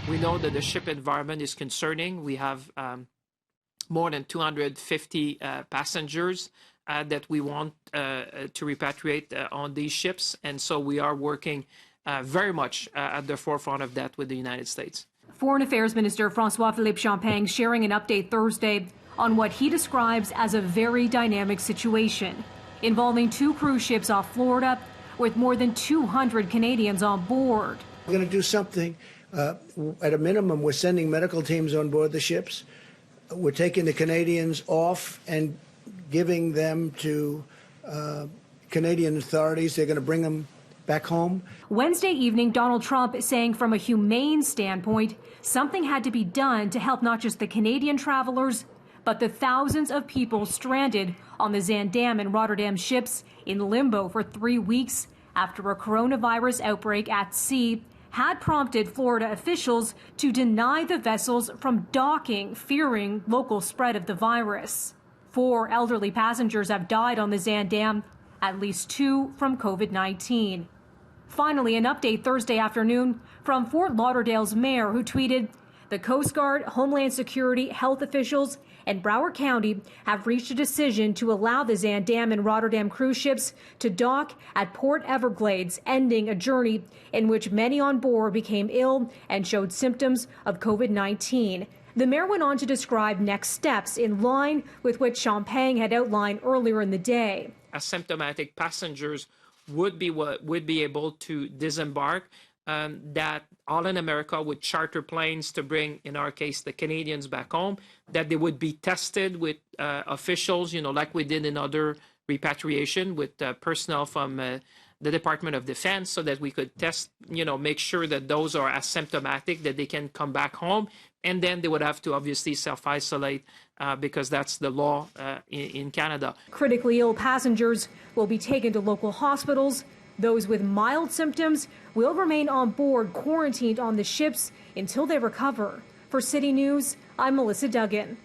We know that the ship environment is concerning. We have more than 250 passengers that we want to repatriate on these ships. And so we are working very much at the forefront of that with the United States. Foreign Affairs Minister François-Philippe Champagne sharing an update Thursday on what he describes as a very dynamic situation involving 2 cruise ships off Florida with more than 200 Canadians on board. We're going to do something. At a minimum, we're sending medical teams on board the ships. We're taking the Canadians off and giving them to Canadian authorities. They're going to bring them back home. Wednesday evening, Donald Trump saying from a humane standpoint, something had to be done to help not just the Canadian travelers, but the thousands of people stranded on the Zaandam and Rotterdam ships in limbo for 3 weeks after a coronavirus outbreak at sea had prompted Florida officials to deny the vessels from docking, fearing local spread of the virus. 4 elderly passengers have died on the Zaandam, at least 2 from COVID-19. Finally, an update Thursday afternoon from Fort Lauderdale's mayor, who tweeted, "The Coast Guard, Homeland Security, health officials, and Broward County have reached a decision to allow the Zaandam and Rotterdam cruise ships to dock at Port Everglades, ending a journey in which many on board became ill and showed symptoms of COVID-19. The mayor went on to describe next steps in line with what Champagne had outlined earlier in the day. Asymptomatic passengers would be able to disembark, that All in America would charter planes to bring, in our case, the Canadians back home, that they would be tested with officials, like we did in other repatriation with personnel from the Department of Defense, so that we could test, make sure that those are asymptomatic, that they can come back home. And then they would have to obviously self-isolate because that's the law in Canada. Critically ill passengers will be taken to local hospitals. Those with mild symptoms will remain on board, quarantined on the ships until they recover. For City News, I'm Melissa Duggan.